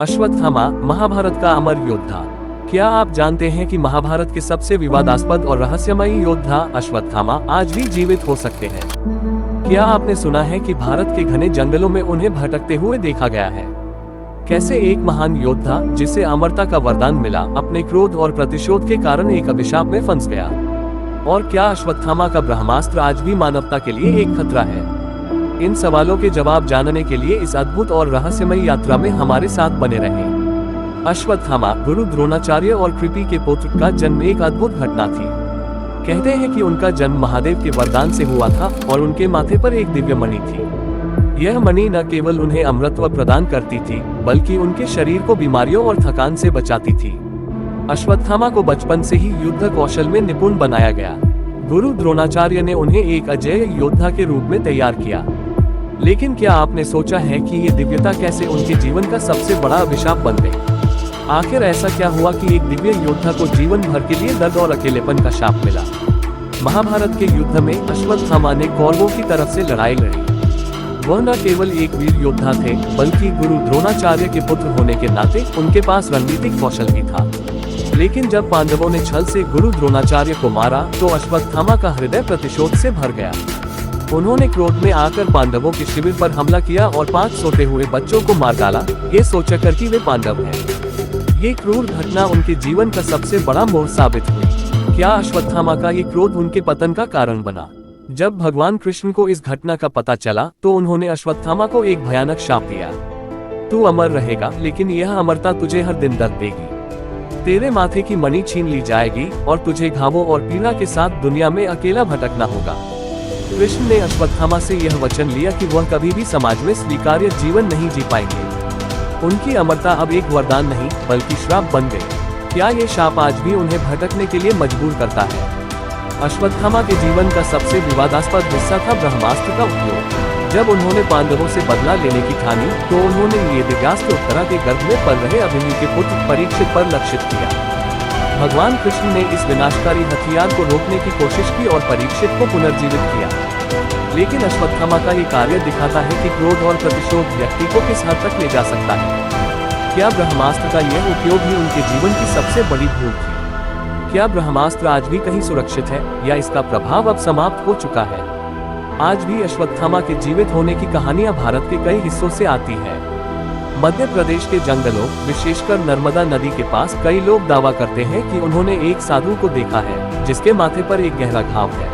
अश्वत्थामा, महाभारत का अमर योद्धा। क्या आप जानते हैं कि महाभारत के सबसे विवादास्पद और रहस्यमयी योद्धा अश्वत्थामा आज भी जीवित हो सकते हैं? क्या आपने सुना है कि भारत के घने जंगलों में उन्हें भटकते हुए देखा गया है? कैसे एक महान योद्धा जिसे अमरता का वरदान मिला, अपने क्रोध और प्रतिशोध के कारण एक अभिशाप में फंस गया? और क्या अश्वत्थामा का ब्रह्मास्त्र आज भी मानवता के लिए एक खतरा है? इन सवालों के जवाब जानने के लिए इस अद्भुत और रहस्यमयी यात्रा में हमारे साथ बने रहें। अश्वत्थामा, गुरु द्रोणाचार्य और कृपि के पुत्र का जन्म एक अद्भुत घटना थी। कहते हैं कि उनका जन्म महादेव के वरदान से हुआ था और उनके माथे पर एक दिव्य मणि थी। यह मणि न केवल उन्हें अमरत्व प्रदान करती थी, बल्कि उनके शरीर को बीमारियों और थकान से बचाती थी। अश्वत्थामा को बचपन से ही युद्ध कौशल में निपुण बनाया गया। गुरु द्रोणाचार्य ने उन्हें एक अजेय योद्धा के रूप में तैयार किया। लेकिन क्या आपने सोचा है कि ये दिव्यता कैसे उनके जीवन का सबसे बड़ा अभिशाप बन गई? आखिर ऐसा क्या हुआ कि एक दिव्य योद्धा को जीवन भर के लिए दर्द और अकेलेपन का शाप मिला? महाभारत के युद्ध में अश्वत्थामा ने कौरवों की तरफ से लड़ाई लड़ी। वह न केवल एक वीर योद्धा थे, बल्कि गुरु द्रोणाचार्य के पुत्र होने के नाते उनके पास रणनीतिक कौशल भी था। लेकिन जब पांडवों ने छल से गुरु द्रोणाचार्य को मारा, तो अश्वत्थामा का हृदय प्रतिशोध से भर गया। उन्होंने क्रोध में आकर पांडवों के शिविर पर हमला किया और 5 सोते हुए बच्चों को मार डाला, ये सोचकर कि वे पांडव हैं। ये क्रूर घटना उनके जीवन का सबसे बड़ा मोड़ साबित हुई। क्या अश्वत्थामा का ये क्रोध उनके पतन का कारण बना? जब भगवान कृष्ण को इस घटना का पता चला, तो उन्होंने अश्वत्थामा को एक भयानक शाप दिया। तू अमर रहेगा, लेकिन यह अमरता तुझे हर दिन दर्द देगी। तेरे माथे की मणि छीन ली जाएगी और तुझे घावों और पीड़ा के साथ दुनिया में अकेला भटकना होगा। कृष्ण ने अश्वत्थामा से यह वचन लिया कि वह कभी भी समाज में स्वीकार्य जीवन नहीं जी पाएंगे। उनकी अमरता अब एक वरदान नहीं, बल्कि श्राप बन गई। क्या ये शाप आज भी उन्हें भटकने के लिए मजबूर करता है? अश्वत्थामा के जीवन का सबसे विवादास्पद हिस्सा था ब्रह्मास्त्र का उपयोग। जब उन्होंने पांडवों से बदला लेने की ठानी, तो उन्होंने ये दिव्यास्त्र उत्तरा के गर्भ में पल रहे अभिमन्यु के पुत्र परीक्षित पर लक्षित किया। भगवान कृष्ण ने इस विनाशकारी हथियार को रोकने की कोशिश की और परीक्षित को पुनर्जीवित किया। लेकिन अश्वत्थामा का ये कार्य दिखाता है कि क्रोध और प्रतिशोध व्यक्ति को किस हद तक ले जा सकता है। क्या ब्रह्मास्त्र का यह उपयोग ही उनके जीवन की सबसे बड़ी भूल थी? क्या ब्रह्मास्त्र आज भी कहीं सुरक्षित है, या इसका प्रभाव अब समाप्त हो चुका है? आज भी अश्वत्थामा के जीवित होने की कहानियां भारत के कई हिस्सों से आती है। मध्य प्रदेश के जंगलों, विशेषकर नर्मदा नदी के पास, कई लोग दावा करते हैं कि उन्होंने एक साधु को देखा है, जिसके माथे पर एक गहरा घाव है।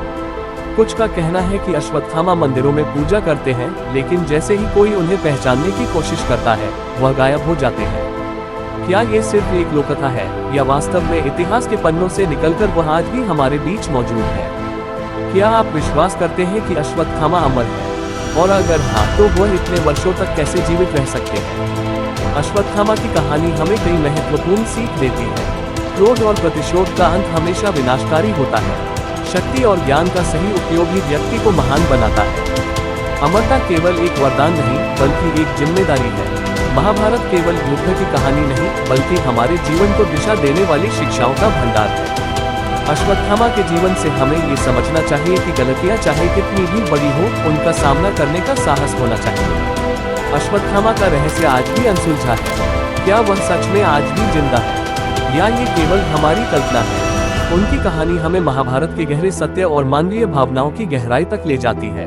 कुछ का कहना है कि अश्वत्थामा मंदिरों में पूजा करते हैं, लेकिन जैसे ही कोई उन्हें पहचानने की कोशिश करता है, वह गायब हो जाते हैं। क्या ये सिर्फ एक लोककथा है, या वास्तव में इतिहास के पन्नों से निकलकर वह आज भी हमारे बीच मौजूद है? क्या आप विश्वास करते हैं कि अश्वत्थामा अमर है? और अगर हाँ, तो वह इतने वर्षों तक कैसे जीवित रह सकते हैं? अश्वत्थामा की कहानी हमें कई महत्वपूर्ण सीख देती है। क्रोध और प्रतिशोध का अंत हमेशा विनाशकारी होता है। शक्ति और ज्ञान का सही उपयोग ही व्यक्ति को महान बनाता है। अमरता केवल एक वरदान नहीं, बल्कि एक जिम्मेदारी है। महाभारत केवल युद्ध की कहानी नहीं, बल्कि हमारे जीवन को दिशा देने वाली शिक्षाओं का भंडार है। अश्वत्थामा के जीवन से हमें ये समझना चाहिए कि गलतियां चाहे कितनी भी बड़ी हो, उनका सामना करने का साहस होना चाहिए। अश्वत्थामा का रहस्य आज भी अनसुलझा है। क्या वह सच में आज भी जिंदा है, या ये केवल हमारी कल्पना है? उनकी कहानी हमें महाभारत के गहरे सत्य और मानवीय भावनाओं की गहराई तक ले जाती है।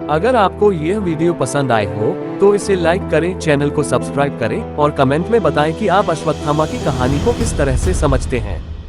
अगर आपको यह वीडियो पसंद आए हो, तो इसे लाइक करें, चैनल को सब्सक्राइब करें और कमेंट में बताएं कि आप अश्वत्थामा की कहानी को किस तरह से समझते हैं।